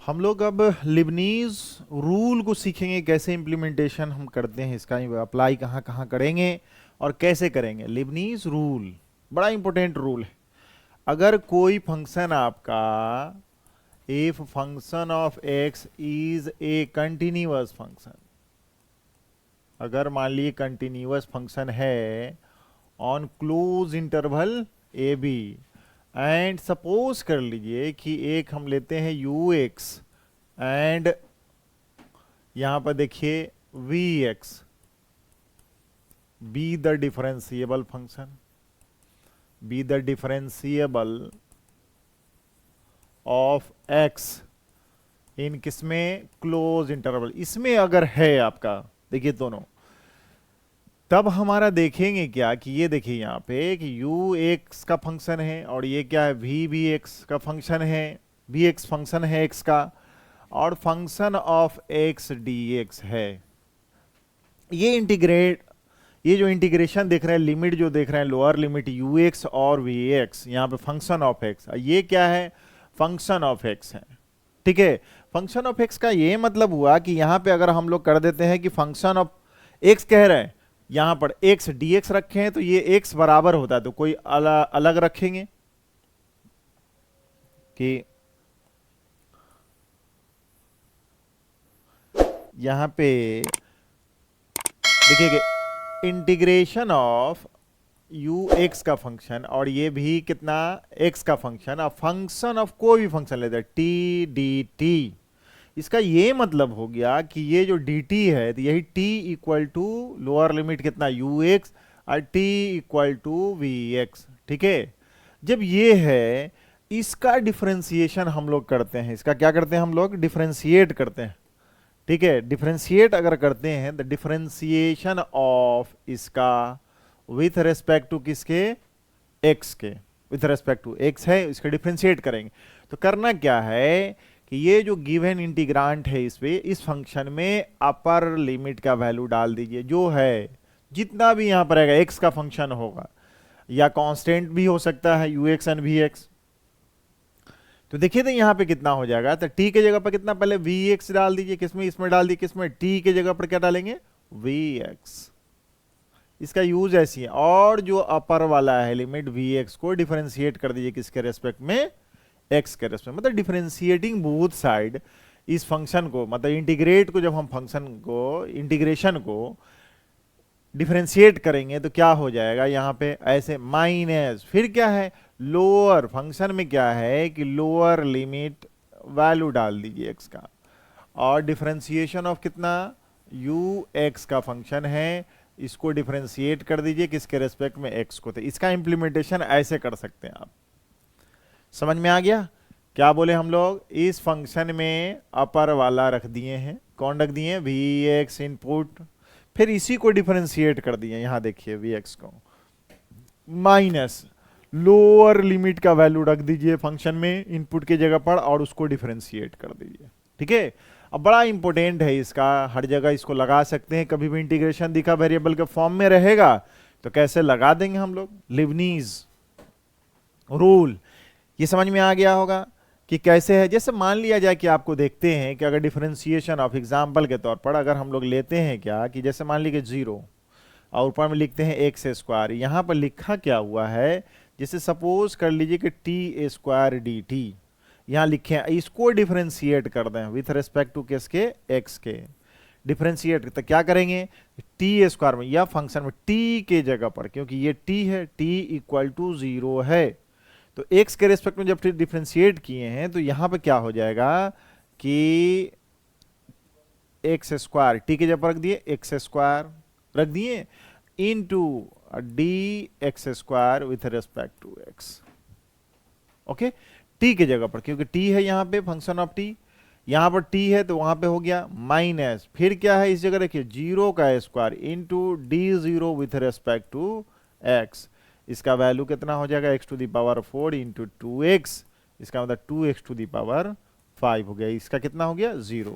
हम लोग अब लिबनीज रूल को सीखेंगे, कैसे इम्प्लीमेंटेशन हम करते हैं, इसका अप्लाई कहाँ कहाँ करेंगे और कैसे करेंगे। लिबनीज रूल बड़ा इंपॉर्टेंट रूल है। अगर कोई फंक्शन आपका, if function of x is a continuous function, अगर मान लीजिए कंटिन्यूअस फंक्शन है on close interval a b, and suppose कर लीजिए कि एक हम लेते हैं यू एक्स एंड यहां पर देखिए V x be the differentiable function, be the differentiable of x in किसमें, क्लोज इंटरवल, इसमें अगर है आपका, देखिए दोनों, तब हमारा देखेंगे क्या कि ये देखिए यहाँ पे कि u एक्स का फंक्शन है और ये क्या है, v भी एक्स का फंक्शन है, v एक्स फंक्शन है x का, और फंक्शन ऑफ x dx है। ये इंटीग्रेट, ये जो इंटीग्रेशन देख रहे हैं, लिमिट जो देख रहे हैं, लोअर लिमिट u एक्स और v एक्स, यहाँ पे फंक्शन ऑफ x, ये क्या है, फंक्शन ऑफ x है। ठीक है, फंक्शन ऑफ x का ये मतलब हुआ कि यहाँ पे अगर हम लोग कर देते हैं कि फंक्शन ऑफ x कह रहे हैं, यहां पर x dx रखे हैं, तो ये x बराबर होता है, तो कोई अलग रखेंगे कि यहां पे देखिए कि इंटीग्रेशन ऑफ u x का फंक्शन और ये भी कितना x का फंक्शन, और फंक्शन ऑफ कोई भी फंक्शन लेते हैं t dt, इसका ये मतलब हो गया कि ये जो dt है तो यही t equal to lower limit कितना ux और t इक्वल टू vx। ठीक है, जब ये है इसका डिफरेंशिएशन हम लोग करते हैं, इसका क्या करते हैं हम लोग, डिफरेंशिएट करते हैं। ठीक है, डिफरेंशिएट अगर करते हैं द डिफरेंशिएशन ऑफ इसका विथ रेस्पेक्ट टू किसके, x के, विथ रेस्पेक्ट टू x है, इसका डिफरेंशिएट करेंगे। तो करना क्या है कि ये जो गिवन इंटीग्रांट है इस पे, इस फंक्शन में अपर लिमिट का वैल्यू डाल दीजिए, जो है जितना भी यहां पर आएगा x का फंक्शन होगा, या कांस्टेंट भी हो सकता है u x and v x. तो देखिए तो यहां पे कितना हो जाएगा, तो t के जगह पर कितना, पहले वी एक्स डाल दीजिए, किसमें, इसमें डाल दीजिए, किसमें, t के जगह पर क्या डालेंगे, वी एक्स। इसका यूज ऐसी है, और जो अपर वाला है लिमिट वी एक्स को डिफरेंशिएट कर दीजिए किसके रेस्पेक्ट में, एक्स के रेस्पेक्ट, मतलब डिफरेंशिएटिंग बोथ साइड इस फंक्शन को, मतलब इंटीग्रेट को, जब हम फंक्शन को इंटीग्रेशन को डिफरेंशिएट करेंगे तो क्या हो जाएगा यहां पे ऐसे माइनस, फिर क्या है, लोअर, फंक्शन में क्या है कि लोअर लिमिट वैल्यू डाल दीजिए एक्स का, और डिफरेंशिएशन ऑफ कितना, यू एक्स का फंक्शन है, इसको डिफरेंशिएट कर दीजिए किसके रेस्पेक्ट में, एक्स को। तो इसका इंप्लीमेंटेशन ऐसे कर सकते हैं आप। समझ में आ गया क्या बोले हम लोग, इस फंक्शन में अपर वाला रख दिए हैं, कौन रख दिए, वी एक्स इनपुट, फिर इसी को डिफरेंशिएट कर दिए, यहां देखिए वी एक्स को, माइनस लोअर लिमिट का वैल्यू रख दीजिए फंक्शन में इनपुट की जगह पर, और उसको डिफरेंशिएट कर दीजिए। ठीक है, अब बड़ा इंपॉर्टेंट है इसका, हर जगह इसको लगा सकते हैं, कभी भी इंटीग्रेशन दिखा वेरिएबल के फॉर्म में रहेगा तो कैसे लगा देंगे हम लोग, लिबनीज रूल। ये समझ में आ गया होगा कि कैसे है। जैसे मान लिया जाए कि आपको देखते हैं कि अगर डिफरेंशिएशन ऑफ एग्जांपल के तौर पर अगर हम लोग लेते हैं क्या, कि जैसे मान लीजिए जीरो और ऊपर में लिखते हैं एक्स स्क्वायर, यहां पर लिखा क्या हुआ है, जैसे सपोज कर लीजिए कि टी स्क्वायर डी टी, यहां लिखे हैं, इसको डिफरेंशिएट कर दें विथ रेस्पेक्ट टू किसके, एक्स के, डिफरेंशिएट तो क्या करेंगे, टी स्क्वायर में या फंक्शन में टी के जगह पर, क्योंकि ये टी है, टी इक्वल टू जीरो है, तो x के रेस्पेक्ट में जब डिफरेंशिएट किए हैं तो यहां पे क्या हो जाएगा कि एक्स स्क्वायर, टी के जगह रख दिए, एक्स स्क्वायर रख दिए, into d x square with respect to x. Okay, t के जगह पर, क्योंकि टी है यहां पे फंक्शन ऑफ टी, यहां पर टी है तो वहां पे हो गया माइनस, फिर क्या है इस जगह देखिए जीरो का square into d zero with respect to x, इसका वैल्यू कितना हो जाएगा, x to the power 4 into two x, इसका मतलब 2x टू दी पावर 5 हो गया, इसका कितना हो गया, 0।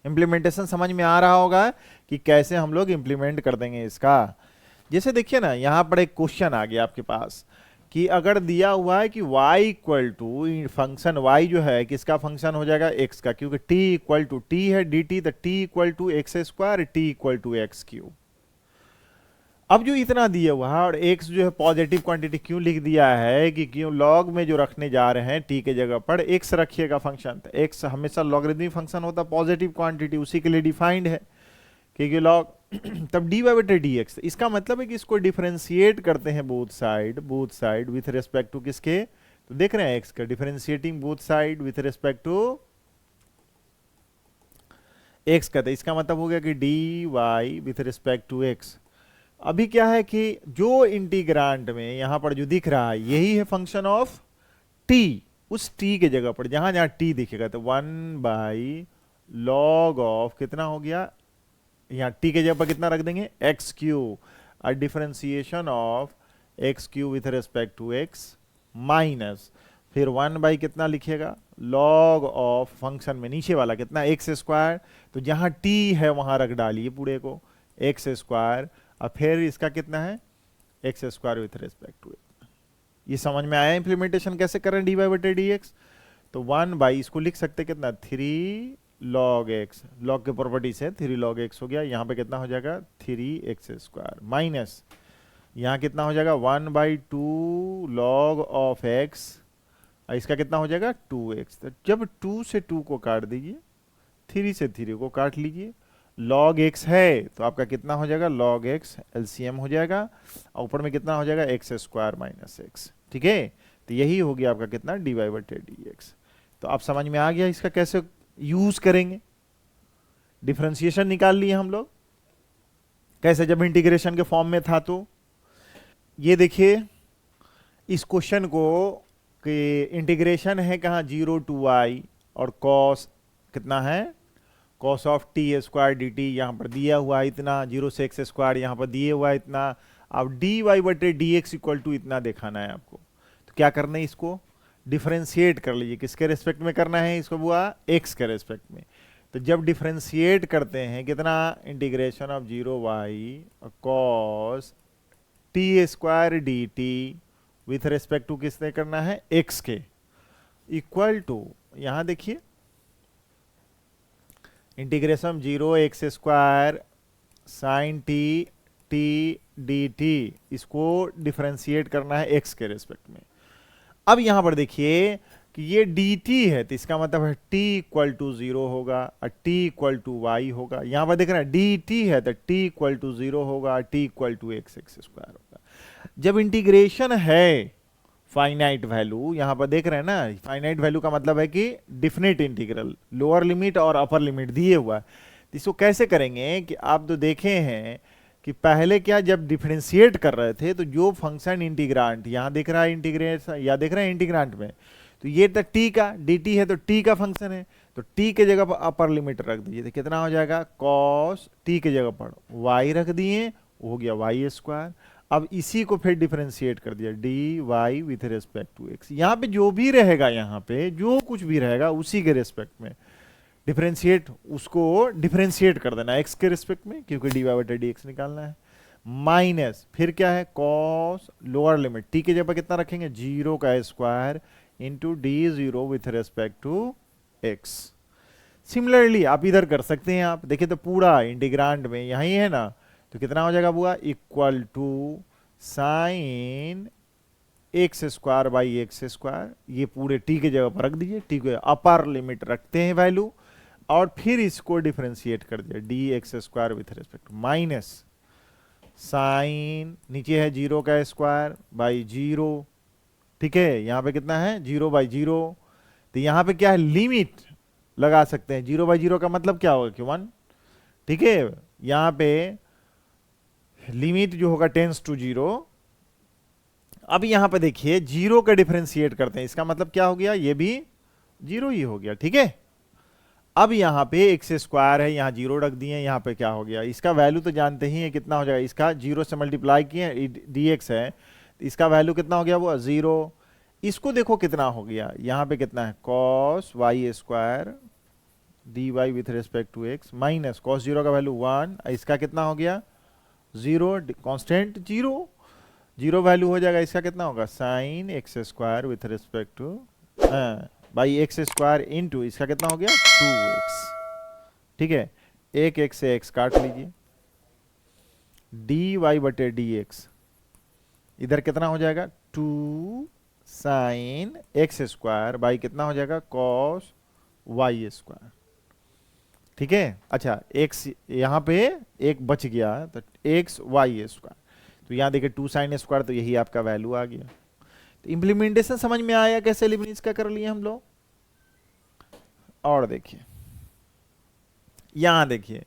इंप्लीमेंटेशन समझ में आ रहा होगा कि कैसे हम लोग इंप्लीमेंट कर देंगे इसका। जैसे देखिए ना, यहां पर एक क्वेश्चन आ गया आपके पास कि अगर दिया हुआ है कि y equal to function y जो है किसका फंक्शन हो जाएगा, x का, क्योंकि t इक्वल टू t है dt, तो t equal to x square, t equal to x cube. अब जो इतना दिया हुआ है और x जो है पॉजिटिव क्वांटिटी क्यों लिख दिया है कि क्यों लॉग में जो रखने जा रहे हैं t के जगह पर x रखिएगा फंक्शन, तो x हमेशा लॉगरिथमिक फंक्शन होता है, पॉजिटिव क्वांटिटी उसी के लिए डिफाइंड है क्योंकि लॉग तब dy बटे dx। इसका मतलब है कि इसको डिफरेंशिएट करते हैं both side with respect to किसके, तो देख रहे हैं x का differentiating both side with respect to x का, तो इसका मतलब हो गया कि dy with respect to x। अभी क्या है कि जो इंटीग्रांड में यहां पर जो दिख रहा है यही है फंक्शन ऑफ t, उस t के जगह पर जहां जहां t दिखेगा तो 1/log ऑफ कितना हो गया, यहाँ t के जगह पर कितना रख देंगे एक्स क्यू, और differentiation of x q with respect to x minus फिर 1 कितना लिखिएगा लॉग ऑफ फंक्शन में नीचे वाला कितना एक्स स्क्वायर, तो जहां t है वहां रख डालिए पूरे को एक्स स्क्वायर, और फिर इसका कितना है x square with respect to x। ये समझ में आया इंप्लीमेंटेशन कैसे करें dy बटे dx। तो 1 इसको लिख सकते कितना 3 log x, log के प्रॉपर्टी से 3 log x हो गया, यहाँ पे कितना हो जाएगा 3x स्क्वायर माइनस यहाँ कितना हो जाएगा 1/2 log ऑफ x, इसका कितना हो जाएगा 2x। तो जब 2 से 2 को काट दीजिए 3 से 3 को काट लीजिए, log x है तो आपका कितना हो जाएगा log x LCM हो जाएगा, और ऊपर में कितना हो जाएगा x स्क्वायर माइनस x, ठीक है। तो यही हो गया आपका कितना dy बटे dx। तो आप समझ में आ गया इसका कैसे यूज करेंगे, डिफरेंशिएशन निकाल लिए हम लोग कैसे जब इंटीग्रेशन के फॉर्म में था। तो ये देखिए इस क्वेश्चन को कि इंटीग्रेशन है कहाँ 0 to y और cos कितना है cos of t square dt, यहाँ पर दिया हुआ है इतना, 0 से x स्क्वायर यहाँ पर दिए हुआ है इतना, अब dy बटे dx इक्वल टू इतना दिखाना है आपको। तो क्या करना है इसको डिफरेंशिएट कर लीजिए, किसके रेस्पेक्ट में करना है इसको बुआ x के रेस्पेक्ट में। तो जब डिफरेंशिएट करते हैं कितना integration of 0y cos t square dt with respect to किसने करना है x के, इक्वल टू यहां देखिए integration 0x square sine t dt, इसको डिफरेंशिएट करना है x के रेस्पेक्ट में। अब यहां पर देखिए कि ये dt है तो इसका मतलब है t इक्वल टू 0 होगा और t इक्वल टू y होगा। यहां पर देख रहे हैं dt है तो t इक्वल टू 0 होगा, t equal to x square होगा। जब इंटीग्रेशन है फाइनाइट वैल्यू, यहां पर देख रहे हैं ना फाइनाइट वैल्यू का मतलब है कि डिफिनिट इंटीग्रल, लोअर लिमिट और अपर लिमिट दिए हुआ है। तो इसको कैसे करेंगे कि आप तो देखे हैं कि पहले क्या जब डिफरेंशिएट कर रहे थे तो जो फंक्शन इंटीग्रांट यहां दिख रहा है इंटीग्रेशन या देख रहे हैं इंटीग्रांट में, तो ये तो t का dt है तो t का फंक्शन है, तो t के जगह पर अपर लिमिट रख दीजिए तो कितना हो जाएगा cos t के जगह पर y रख दिए हो गया y स्क्वायर। अब इसी को फिर डिफरेंशिएट कर दिया dy with respect to x, यहाँ पे जो भी रहेगा यहाँ पे जो कुछ भी रहेगा उसी के रिस्पेक्ट में डिफरेंशिएट, उसको डिफरेंशिएट कर देना x के रिस्पेक्ट में क्योंकि dy बटे dx निकालना है, माइनस फिर क्या है cos लोअर लिमिट t के जगह कितना रखेंगे 0 का square into d0 with respect to x। Similarly आप इधर कर सकते हैं, आप देखिए तो पूरा इंटीग्रांड में यही है ना, तो कितना हो जाएगा बुआ equal to sine x square by x square, ये पूरे t के जगह पर रख दीजिए, t को अपर लिमिट रखते हैं वैल्यू और फिर इसको डिफरेंशिएट कर दिया d x square with respect minus sine नीचे है 0 का स्क्वायर बाई 0, ठीक है यहाँ पे कितना है 0 बाई 0, तो यहाँ पे क्या है लिमिट लगा सकते हैं 0 बाई 0 का मतलब क्या होगा कि 1, ठीक है। यहाँ पे लिमिट जो होगा टेंस टू 0। अब यहां पे देखिए 0 का डिफरेंशिएट करते हैं, इसका मतलब क्या हो गया ये भी 0 ही हो गया, ठीक है। अब यहां पे एक्स स्क्वायर है, यहां 0 रख दिए, यहां पे क्या हो गया इसका वैल्यू तो जानते ही है कितना हो जाएगा, इसका 0 से मल्टीप्लाई किए dx है तो इसका वैल्यू कितना हो गया वो 0। इसको देखो कितना हो गया, यहां पे कितना है cos y square dy with respect to x minus cos 0 का वैल्यू 1, इसका कितना हो गया 0, कांस्टेंट 0, जीरो वैल्यू हो जाएगा, इसका कितना होगा sign x square with respect two by x square into इसका कितना हो गया 2x। ठीक है, एक एक्स से एक्स काट लीजिए, डी वाई बटे डी एक्स, इधर कितना हो जाएगा 2 साइन एक्स स्क्वायर बाई कितना हो जाएगा कॉस वाई स्क्वायर। ठीक है, अच्छा एक्स यहाँ पे एक बच गया तो एक्स वाई स्क्वायर, तो यहाँ देखिए 2 साइन स्क्वायर, तो यही आपका वैल्यू आ गया। तो इम्प्लीमेंटेशन समझ में आया कैसे लिबनिज का कर लिए हम लोग। और देखिए यहां देखिए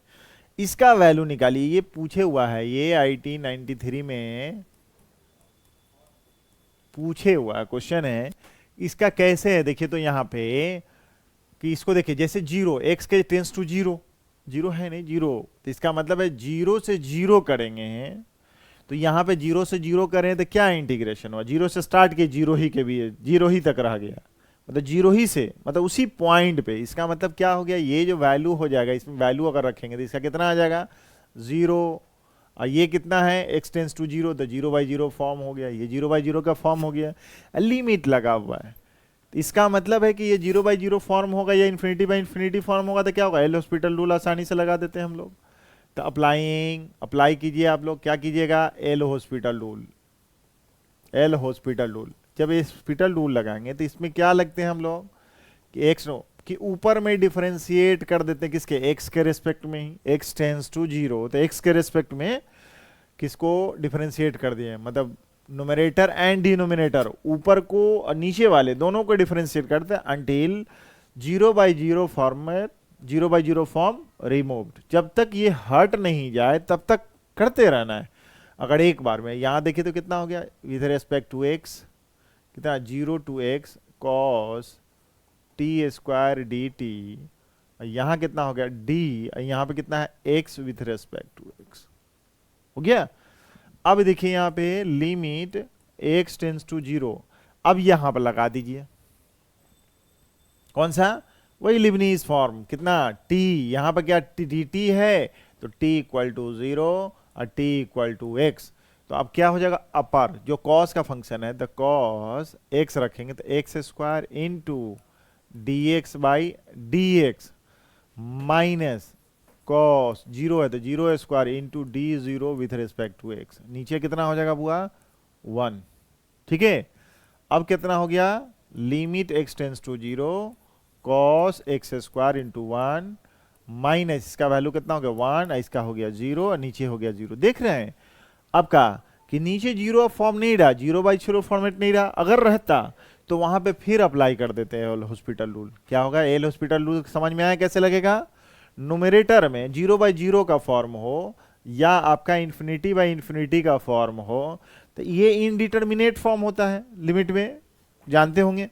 इसका वैल्यू निकालिए, ये पूछे हुआ है, ये आईटी 93 में पूछे हुआ क्वेश्चन है, इसका कैसे है देखिए। तो यहां पे कि इसको देखिए जैसे जीरो एक्स के टेंस टू जीरो, जीरो है नहीं जीरो, तो इसका मतलब है जीरो से जीरो करेंगे हैं, तो यहाँ पे जीरो से जीरो करें तो क्या इंटीग्रेशन हुआ, जीरो से स्टार्ट किए जीरो ही के भी जीरो ही तक रह गया, मतलब जीरो ही से मतलब उसी पॉइंट पे, इसका मतलब क्या हो गया, ये जो वैल्यू हो जाएगा इसमें वैल्यू अगर रखेंगे तो इसका कितना आ जाएगा जीरो, और ये कितना है एक्स टेंस टू जीरो, तो जीरो बाई जीरो फॉर्म हो गया, ये जीरो बाई जीरो का फॉर्म हो गया, लिमिट लगा हुआ है, तो इसका मतलब है कि ये जीरो बाई जीरो फॉर्म होगा या इन्फिनिटी बाई इन्फिनिटी फॉर्म होगा, तो क्या होगा एल हॉस्पिटल रूल आसानी से लगा देते हैं हम लोग। तो अप्लाई कीजिए आप लोग, क्या कीजिएगा L hospital rule, L hospital rule, जब ये हॉस्पिटल रूल लगाएंगे तो इसमें क्या लगते हैं हम लोग कि एक्स नो कि ऊपर में डिफरेंशिएट कर देते हैं किसके एक्स के रेस्पेक्ट में ही, एक्स टेंस टू जीरो, तो एक्स के रेस्पेक्ट में किसको डिफरेंशिएट कर दिए, मतलब न्यूमरेटर एंड डिनोमिनेटर ऊपर को और नीचे वाले दोनों को डिफरेंशिएट करते हैं until zero by zero format, zero by zero form removed, जब तक ये हट नहीं जाए तब तक करते रहना है। अगर एक बार में यहाँ देखिए तो कितना हो गया विथ रेस्पेक्ट टू एक्स, कितना zero to x cos t square d t, यहाँ कितना हो गया डी, यहाँ पे कितना है x with respect to x, हो गया। अब देखिए यहाँ पे limit x tends to zero, अब यहाँ पर लगा दीजिए कौन सा, वही लिबनीज फॉर्म, कितना t, यहाँ पर क्या टी टी है, तो t इक्वल टू जीरो और t इक्वल टू एक्स, तो अब क्या हो जाएगा अपर जो कॉस का फंक्शन है, द कॉस x रखेंगे तो x square into d x by d x minus cos zero है तो zero square into d zero with respect to x, नीचे कितना हो जाएगा बुआ 1। ठीक है, अब कितना हो गया limit x tends to zero cos x square into 1 minus इसका वैल्यू कितना हो गया 1, इसका हो गया 0 और नीचे हो गया 0। देख रहे हैं अब का कि नीचे जीरो फॉर्म नहीं रहा, जीरो बाई जीरो फॉर्मेट नहीं रहा, अगर रहता तो वहां पे फिर अप्लाई कर देते हैं एल हॉस्पिटल रूल। क्या होगा एल हॉस्पिटल रूल समझ में आया कैसे लगेगा, न्यूमरेटर में जीरो बाई जीरो का फॉर्म हो या आपका इन्फिनिटी बाई इन्फिनिटी का फॉर्म हो, तो ये इनडिटर्मिनेट फॉर्म होता है लिमिट में, जानते होंगे।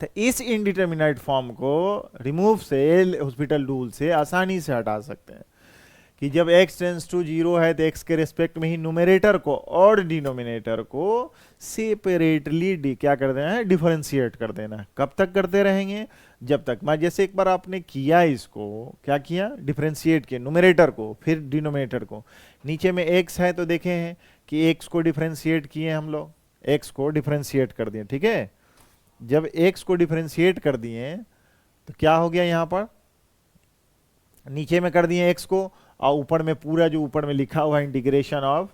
तो इस इनडिटर्मिनेट फॉर्म को रिमूव से हॉस्पिटल रूल से आसानी से हटा सकते हैं कि जब x टेंस टू जीरो है तो x के रिस्पेक्ट में ही न्यूमरेटर को और डिनोमिनेटर को सेपरेटली क्या कर देना है, डिफरेंशिएट कर देना है। कब तक करते रहेंगे, जब तक मैं जैसे एक बार आपने किया इसको, क्या किया डिफरेंशिएट किया न्यूमरेटर को फिर डिनोमिनेटर को, नीचे में x है तो देखे हैं कि x को डिफरेंशिएट किए हम लोग, x को डिफरेंशिएट कर दिए। ठीक है, जब x को डिफरेंशिएट कर दिए तो क्या हो गया, यहाँ पर नीचे में कर दिए x को और ऊपर में पूरा जो ऊपर में लिखा हुआ इंटीग्रेशन ऑफ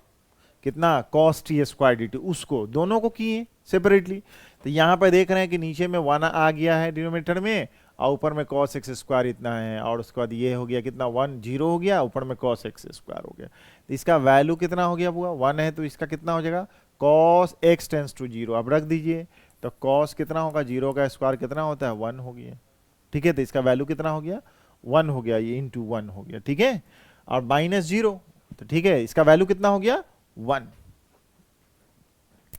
कितना cos t square d T, उसको दोनों को किए सेपरेटली। तो यहाँ पर देख रहे हैं कि नीचे में 1 आ गया है डिनोमिनेटर में और ऊपर में कॉस एक्स स्क्वायर इतना है, और उसके बाद ये हो गया कितना 1 0 हो गया, ऊपर में कॉस एक्स स्क्वायर हो गया, तो इसका वैल्यू कितना हो गया हुआ 1 है, तो इसका कितना हो जाएगा cos x tends to zero, अब रख दीजिए तो कॉस कितना होगा, जीरो का स्क्वायर कितना होता है 1 हो गया। ठीक है, तो इसका वैल्यू कितना हो गया 1 हो गया, ये इंटू 1 हो गया। ठीक है, और माइनस 0, तो ठीक है इसका वैल्यू कितना हो गया 1।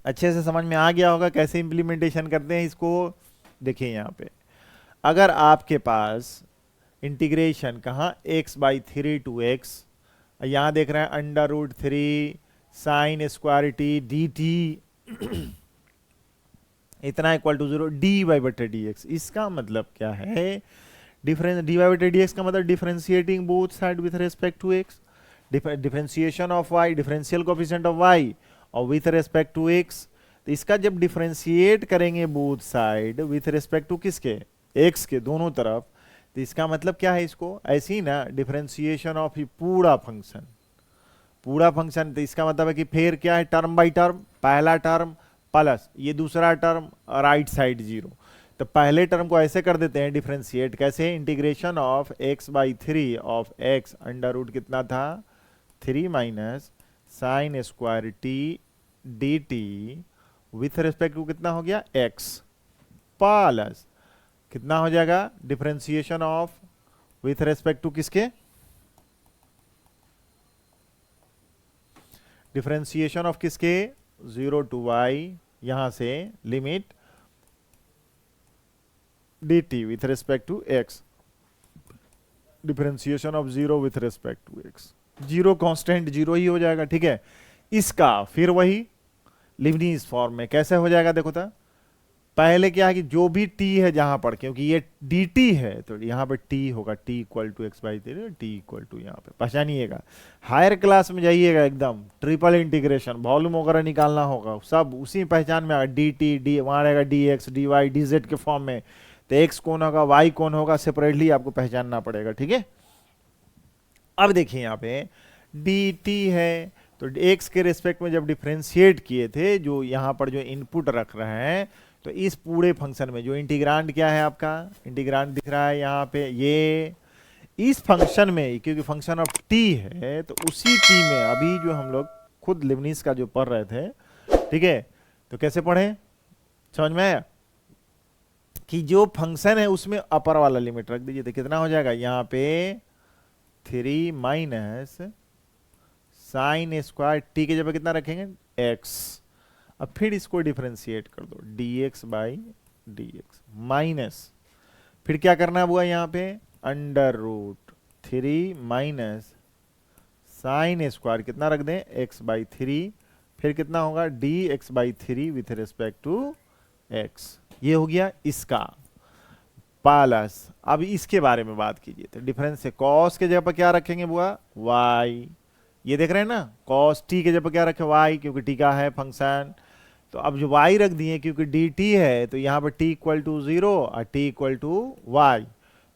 अच्छे से समझ में आ गया होगा कैसे इंप्लीमेंटेशन करते हैं इसको। देखिए यहाँ पे अगर आपके पास इंटीग्रेशन कहाँ x बाई 3 टू एक्स, यहाँ देख रहे हैं under root 3 sine square t d t इतना इक्वल टू 0 डी वाई बटे डी एक्स, इसका मतलब क्या है डिफरेंस, डी वाई बटे डी एक्स का मतलब differentiating both side with respect to x, differentiation of y, differential coefficient of y और विथ रेस्पेक्ट टू एक्स। तो इसका जब डिफरेंशिएट करेंगे both side with respect to किसके, एक्स के दोनों तरफ, तो इसका मतलब क्या है, इसको ऐसे ही ना डिफरेंशिएशन ऑफ पूरा फंक्शन, पूरा फंक्शन। तो इसका मतलब है कि फिर क्या है, टर्म बाई टर्म, पहला टर्म प्लस ये दूसरा टर्म राइट साइड जीरो। तो पहले टर्म को ऐसे कर देते हैं डिफरेंशिएट, कैसे, integration of x by three of x under root कितना था 3 minus sine square t d t with respect to कितना हो गया एक्स, प्लस कितना हो जाएगा differentiation of with respect to किसके, डिफरेंशिएशन ऑफ किसके 0 टू y, यहां से limit dt with respect to x, differentiation of 0 with respect to x, zero constant zero ही हो जाएगा, ठीक है। इसका फिर वही लिबनीज फॉर्म में कैसे हो जाएगा, देखो था पहले क्या है कि जो भी t है जहां पर, क्योंकि ये dt है तो यहां पर t होगा t equal to x by three, t equal to यहां पे पहचानिएगा। हायर क्लास में जाइएगा एकदम ट्रिपल इंटीग्रेशन वॉल्यूम वगैरह निकालना होगा, सब उसी पहचान में आएगा, dt डी वहां रहेगा dx dy dz के फॉर्म में। तो x कौन होगा y कौन होगा सेपरेटली आपको पहचानना पड़ेगा, ठीक है। अब देखिए यहाँ पे dt है तो x के रिस्पेक्ट में जब डिफरेंशिएट किए थे, जो यहाँ पर जो इनपुट रख रहे हैं, तो इस पूरे फंक्शन में जो इंटीग्रांड क्या है आपका, इंटीग्रांड दिख रहा है यहाँ पे, ये इस फंक्शन में क्योंकि फंक्शन ऑफ t है तो उसी t में अभी जो हम लोग खुद लिबनीज का जो पढ़ रहे थे, ठीक है, तो कैसे पढ़े समझ में आया कि जो फंक्शन है उसमें अपर वाला लिमिट रख दीजिए, तो कितना हो जाएगा यहाँ पे 3 माइनस साइन स्क्वायर टी के जगह कितना रखेंगे x, अब फिर इसको डिफरेंशिएट कर दो dx बाई dx माइनस फिर क्या करना हुआ यहाँ पे under root 3 minus sine square कितना रख दें x बाई थ्री, फिर कितना होगा dx by three with respect to x, ये हो गया इसका प्लस। अब इसके बारे में बात कीजिए तो डिफरेंस से कॉस के जगह पर क्या रखेंगे बुआ y, ये देख रहे हैं ना कॉस टी के जगह पर क्या रखे y, क्योंकि टी का है फंक्शन। तो अब जो y रख दिए क्योंकि dt है तो यहाँ पर t इक्वल टू 0 और t इक्वल टू y,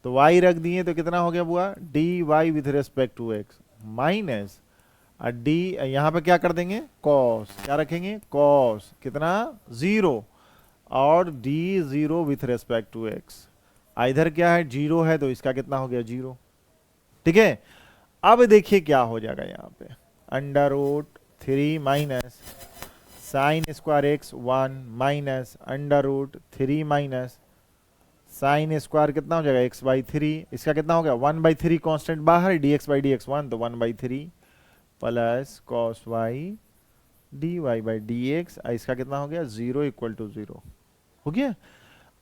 तो y रख दिए तो कितना हो गया बुआ dy with respect to x minus और d यहाँ पे क्या कर देंगे cos, क्या रखेंगे cos कितना 0 और d 0 with respect to x, इधर क्या है 0 है तो इसका कितना हो गया 0, ठीक है। अब देखिए क्या हो जाएगा यहाँ पे under root 3 minus sine square x 1 minus under root 3 minus sine square कितना हो जाएगा एक्स बाई थ्री, इसका कितना हो गया 1 बाई थ्री कॉन्स्टेंट बाहर dx बाई dx 1 तो 1 by three plus cos y d y by d x, इसका कितना हो गया 0 इक्वल टू 0 हो गया।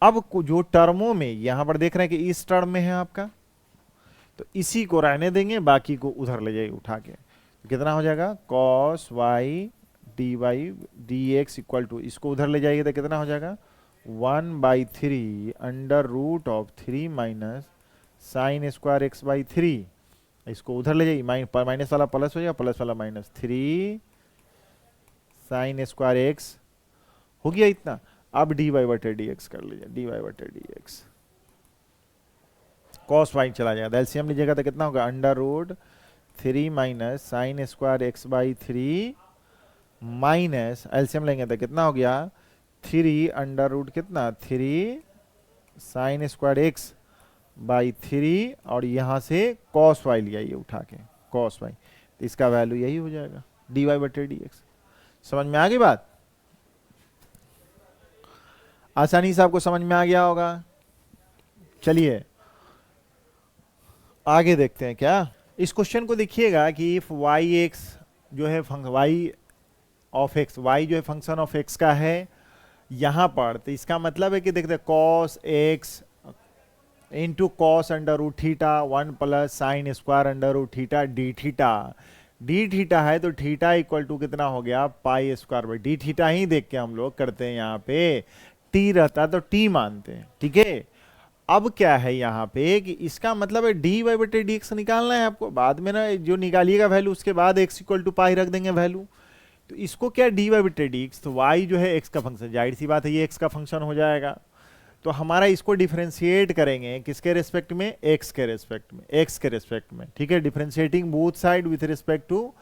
अब जो टर्मों में यहां पर देख रहे हैं कि इस टर्म में है आपका, तो इसी को रहने देंगे बाकी को उधर ले जाइए उठा के, तो कितना हो जाएगा cos y d y d x equal to, इसको उधर ले जाइए तो कितना हो जाएगा 1 by three under root of 3 minus sine square x by three, इसको उधर ले जाइए माइनस वाला प्लस हो जाएगा प्लस वाला माइनस 3 साइन स्क्वायर एक्स हो गया इतना। अब डी वाई बटे डी एक्स कर लीजिए, डी वाई बटे डी एक्स कॉस वाई चला जाएगा, एलसीएम लीजिएगा तो कितना होगा under root 3 minus sine square x by three minus LCM लेंगे तो कितना हो गया 3 अंडर रूट कितना 3 sine square x by three और यहां से कॉस वाई लिया ये उठा के कॉस वाई, तो इसका वैल्यू यही हो जाएगा डी वाई बटे डी एक्स। समझ में आ गई बात, आसानी से आपको समझ में आ गया होगा। चलिए आगे देखते हैं क्या इस क्वेश्चन को देखिएगा कि इफ वाई एक्स जो है वाई ऑफ एक्स, वाई जो है फंक्शन ऑफ एक्स का है यहां पर, तो इसका मतलब है कि देखते cos x into cos under root theta 1 plus sine square under root theta d theta है तो थीटा इक्वल टू कितना हो गया pi square by d theta ही देख के हम लोग करते हैं, यहाँ पे टी रहता है तो टी मानते हैं, ठीक है। अब क्या है यहाँ पे कि इसका मतलब है डी वाई बटे डी एक्स निकालना है आपको, बाद में ना जो निकालिएगा वैल्यू उसके बाद एक्स इक्वल टू पाई रख देंगे वैल्यू, तो इसको क्या dy बटे dx, तो y जो है x का फंक्शन, जाहिर सी बात है ये x का फंक्शन हो जाएगा। तो हमारा इसको डिफरेंशिएट करेंगे किसके रेस्पेक्ट में, x के रेस्पेक्ट में, x के रेस्पेक्ट में, ठीक है, differentiating both side with respect to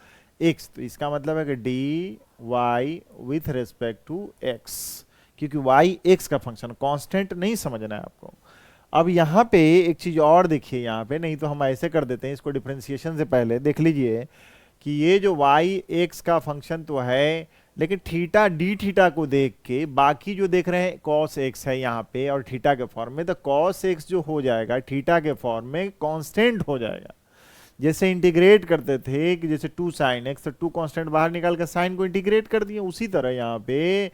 x। तो इसका मतलब है कि dy with respect to x, क्योंकि y x का फंक्शन, कांस्टेंट नहीं समझना है आपको। अब यहाँ पे एक चीज और देखिए यहाँ पे, नहीं तो हम ऐसे कर देते हैं इसको डिफरेंशिएशन से पहले देख लीजिए कि ये जो y x का फंक्शन तो है, लेकिन थीटा डी थीटा को देख के बाकी जो देख रहे हैं cos x है यहाँ पे और थीटा के फॉर्म में, तो cos x जो हो जाएगा थीटा के फॉर्म में कांस्टेंट हो जाएगा। जैसे इंटीग्रेट करते थे कि जैसे 2 sin x, तो 2 कांस्टेंट बाहर निकाल कर साइन को इंटीग्रेट कर दिए, उसी तरह यहाँ पे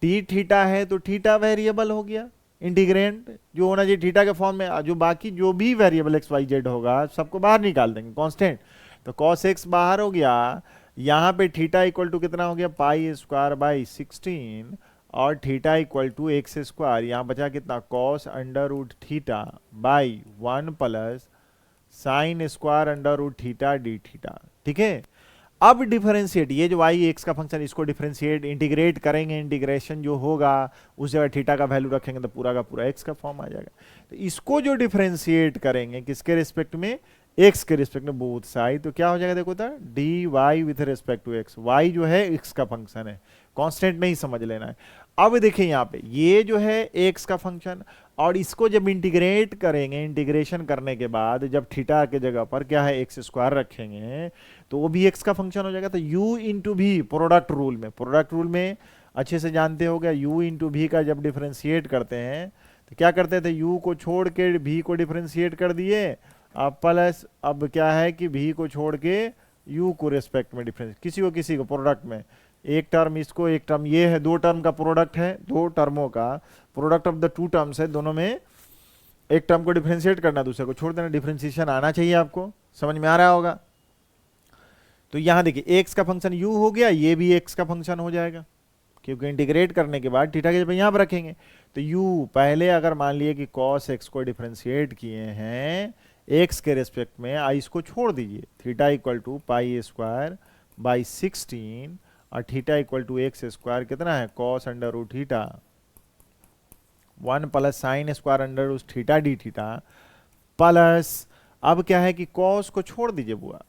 टी थीटा है तो थीटा वेरिएबल हो गया, इंटीग्रेंट जो होना चाहिए थीटा के फॉर्म में, जो बाकी जो भी वेरिएबल एक्स वाई जेड होगा सबको बाहर निकाल देंगे कांस्टेंट। तो cos x बाहर हो गया, यहाँ पे थीटा इक्वल टू कितना हो गया, पाई स्क्वायर बाई 16, और theta equal to x square, यहाँ बचा कितना, cos under root theta by 1 plus sine square under root theta d theta, ठीक है। अब डिफरेंशिएट, ये जो y x का फंक्शन, इसको डिफरेंशिएट इंटीग्रेट करेंगे, इंटीग्रेशन जो होगा उस जगह थीटा का वैल्यू रखेंगे तो पूरा का पूरा x का फॉर्म आ जाएगा। तो इसको जो डिफरेंशिएट करेंगे किसके रिस्पेक्ट में, x के रिस्पेक्ट में बोथ साइड, तो क्या हो जाएगा देखो तो dy with respect to x, y जो है x का फंक्शन है, कांस्टेंट नहीं समझ लेना है। अब देखिए यहाँ पे ये जो है x का फंक्शन, और इसको जब इंटीग्रेट करेंगे, इंटीग्रेशन करने के बाद जब थीटा के जगह पर क्या है एक्स स्क्वायर रखेंगे तो वो भी x का फंक्शन हो जाएगा। तो u इंटू भी प्रोडक्ट रूल में, प्रोडक्ट रूल में अच्छे से जानते हो गया, u इंटू भी का जब डिफरेंशिएट करते हैं तो क्या करते थे, u को छोड़ के v को डिफरेंशिएट कर दिए, अब प्लस अब क्या है कि v को छोड़ के u को रेस्पेक्ट में डिफरेंस, किसी को प्रोडक्ट में एक टर्म इसको, एक टर्म ये है, दो टर्म का प्रोडक्ट है, दो टर्मों का product of the two terms है, दोनों में एक टर्म को डिफरेंशिएट करना, दूसरे को छोड़ देना, डिफरेंशिएशन आना चाहिए आपको, समझ में आ रहा होगा। तो यहां देखिए x का फंक्शन u हो गया, ये भी x का फंक्शन हो जाएगा, क्योंकि इंटीग्रेट करने के बाद थीटा के जब यहां पर रखेंगे तो u पहले अगर मान लिए कि cos x को डिफरेंशिएट किए हैं x के रेस्पेक्ट में, इसको छोड़ दीजिए, theta equal to pi square by 16 और theta equal to x square कितना है, cos under root theta 1 plus sine square under root theta d theta, plus अब क्या है कि cos को छोड़ दीजिए बुआ,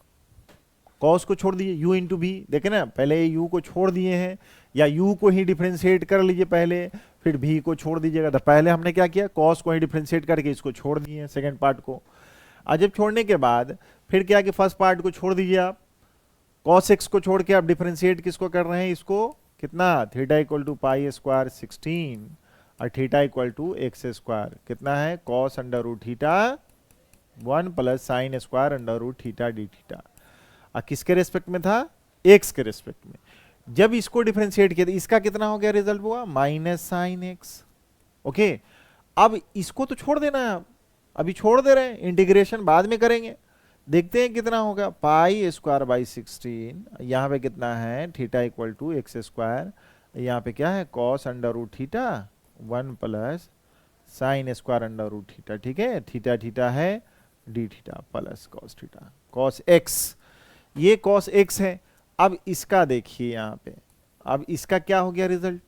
cos को छोड़ दीजिए, u इंटू भी, देखे ना पहले u को छोड़ दिए हैं, या u को ही डिफरेंशिएट कर लीजिए पहले, फिर v को छोड़ दीजिएगा। तो पहले हमने क्या किया, cos को ही डिफरेंशिएट करके इसको छोड़ दिए सेकेंड पार्ट को, और जब छोड़ने के बाद फिर क्या कि फर्स्ट पार्ट को छोड़ दीजिए आप, cos x को छोड़ के आप डिफरेंशिएट किसको कर रहे हैं, इसको कितना, theta equal to pi square 16 और theta equal to x square कितना है, cos under root theta 1 plus sine square under root theta d theta, और किसके रेस्पेक्ट में था, x के रेस्पेक्ट में। जब इसको डिफरेंशिएट किया तो इसका कितना हो गया रिजल्ट हुआ, माइनस साइन एक्स, ओके। अब इसको तो छोड़ देना है आप, अभी छोड़ दे रहे हैं, इंटीग्रेशन बाद में करेंगे, देखते हैं कितना होगा, पाई स्क्वायर बाई 16, यहाँ पे कितना है, theta equal to x square, यहाँ पे क्या है, cos under root theta 1 plus sine square under root theta, ठीक है, थीटा थीटा है d theta plus cos theta, cos x, ये cos x है। अब इसका देखिए यहाँ पे, अब इसका क्या हो गया रिजल्ट,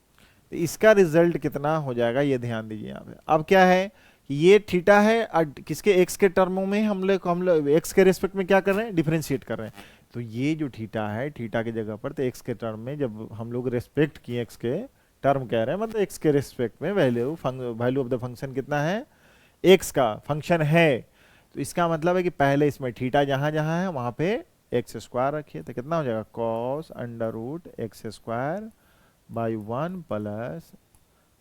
तो इसका रिजल्ट कितना हो जाएगा ये ध्यान दीजिए यहाँ पे। अब क्या है, ये थीटा है और किसके, x के टर्मों में हम लोग x के रेस्पेक्ट में क्या कर रहे हैं, डिफरेंशिएट कर रहे हैं। तो ये जो थीटा है, थीटा की जगह पर तो x के टर्म में जब हम लोग रेस्पेक्ट किए, x के टर्म कह रहे हैं, मतलब x के रेस्पेक्ट में वैल्यू ऑफ द फंक्शन कितना है, x का फंक्शन है। तो इसका मतलब है कि पहले इसमें थीटा जहां जहां है वहां पे एक्स स्क्वायर रखिए, तो कितना हो जाएगा, cos under root x square by 1 plus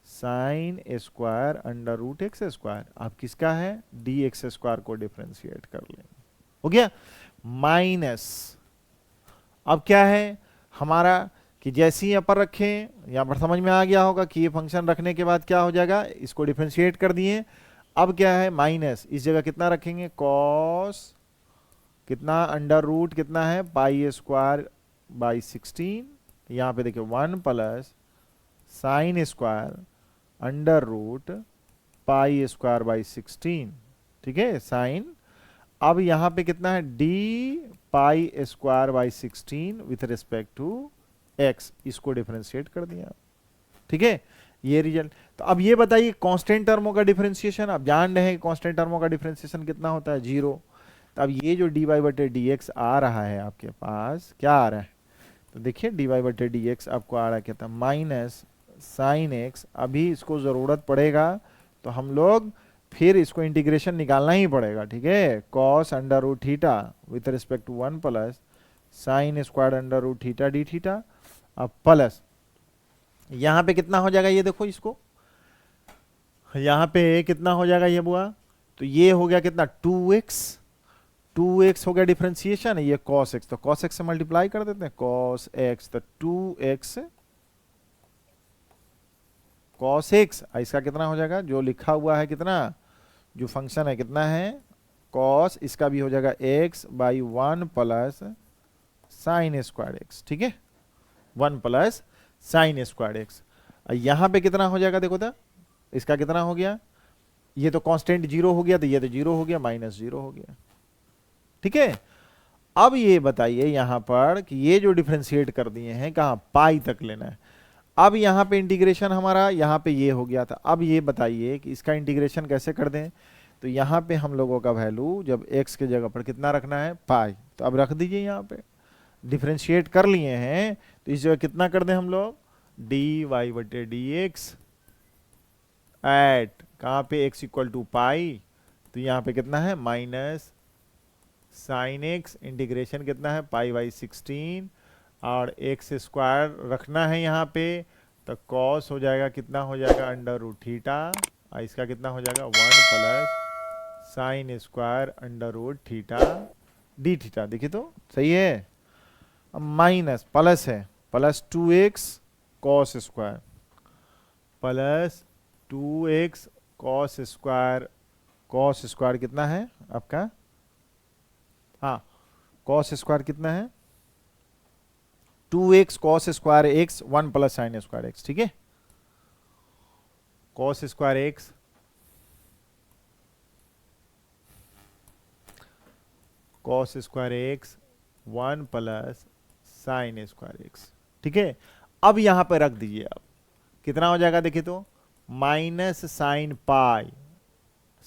sine square under root x square, आप किसका है, डी एक्स स्क्वायर को डिफरेंशिएट कर लेंगे, हो गया, माइनस अब क्या है हमारा कि जैसे ही यहाँ पर रखें, यहाँ पर समझ में आ गया होगा कि ये फंक्शन रखने के बाद क्या हो जाएगा, इसको डिफरेंशिएट कर दिए। अब क्या है, माइनस इस जगह कितना रखेंगे, cos कितना अंडर रूट कितना है, पाई स्क्वायर बाई 16, यहाँ पे देखिए 1 plus sine square under root pi square by 16, ठीक है, साइन। अब यहाँ पे कितना है, d pi square by 16 with respect to x, इसको डिफरेंशिएट कर दिया। ठीक है, ये रिजल्ट। तो अब ये बताइए कांस्टेंट टर्मों का डिफरेंशिएशन, आप जान रहे हैं कि कांस्टेंट टर्मों का डिफरेंशिएशन कितना होता है, 0। तो अब ये जो डी वाई बटे डी एक्स आ रहा है आपके पास, क्या आ रहा है, तो देखिए डी वाई बटे डी एक्स आपको आ रहा है कितना, माइनस साइन एक्स। अभी इसको ज़रूरत पड़ेगा तो हम लोग फिर इसको इंटीग्रेशन निकालना ही पड़ेगा। ठीक है, cos under root theta with respect to 1 plus sine square under root theta d theta, अब प्लस यहाँ पे कितना हो जाएगा, ये देखो इसको, यहाँ पे कितना हो जाएगा ये बुआ, तो ये हो गया कितना 2x, 2x हो गया डिफरेंशिएशन, ये cos x, तो cos x से मल्टीप्लाई कर देते हैं, cos x, तो 2x cos x, इसका कितना हो जाएगा, जो लिखा हुआ है कितना, जो फंक्शन है कितना है cos, इसका भी हो जाएगा x by 1 plus sine square x। ठीक है, 1 प्लस साइन स्क्वायर x। यहाँ पे कितना हो जाएगा देखो तो, इसका कितना हो गया, ये तो कांस्टेंट 0 हो गया, तो ये तो 0 हो गया, माइनस 0 हो गया। ठीक है, अब ये बताइए यहाँ पर कि ये जो डिफरेंशिएट कर दिए हैं कहाँ, पाई तक लेना है। अब यहाँ पे इंटीग्रेशन हमारा यहाँ पे ये हो गया था, अब ये बताइए कि इसका इंटीग्रेशन कैसे कर दें। तो यहाँ पे हम लोगों का वैल्यू जब x के जगह पर कितना रखना है, पाई, तो अब रख दीजिए, यहाँ पे डिफरेंशिएट कर लिए हैं तो इस जगह कितना कर दें हम लोग, डी वाई बटे डी एक्स एट कहाँ पे x इक्वल टू पाई, तो यहाँ पे कितना है माइनस साइन एक्स, इंटीग्रेशन कितना है पाई बाई 16, और एक्स स्क्वायर रखना है यहाँ पे, तो कॉस हो जाएगा कितना हो जाएगा अंडर रूट थीटा, और इसका कितना हो जाएगा 1 plus sine square under root theta d theta. देखिए तो सही है, अब माइनस प्लस है, plus 2x cos square plus 2x cos square, cos square कितना है आपका, हाँ कॉस स्क्वायर कितना है 2x cos square x 1 plus sine square x। ठीक है, cos square x cos square x 1 plus sine square x। ठीक है, अब यहां पर रख दीजिए, अब कितना हो जाएगा देखिए तो, minus sine pi,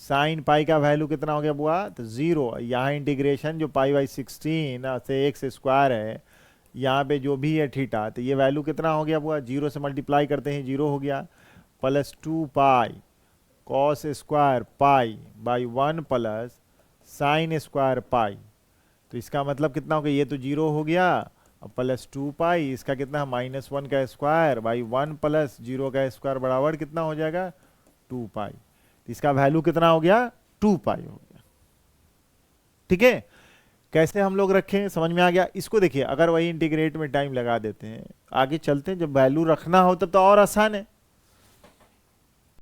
sine pi का वैल्यू कितना हो गया बुआ, तो 0। यहाँ इंटीग्रेशन जो पाई बाई 16 से एक्स स्क्वायर है, यहाँ पे जो भी है थीटा, तो ये वैल्यू कितना हो गया बुआ, 0 से मल्टीप्लाई करते हैं 0 हो गया, plus 2 pi cos square pi by 1 plus sine square pi, तो इसका मतलब कितना हो गया, ये तो 0 हो गया, प्लस 2 पाई, इसका कितना माइनस 1 का स्क्वायर बाई 1 प्लस 0 का स्क्वायर बराबर कितना हो जाएगा 2 पाई, इसका वैल्यू कितना हो गया 2 पाई हो गया। ठीक है, कैसे हम लोग रखें समझ में आ गया। इसको देखिए, अगर वही इंटीग्रेट में टाइम लगा देते हैं, आगे चलते हैं, जब वैल्यू रखना हो तब तो और आसान है।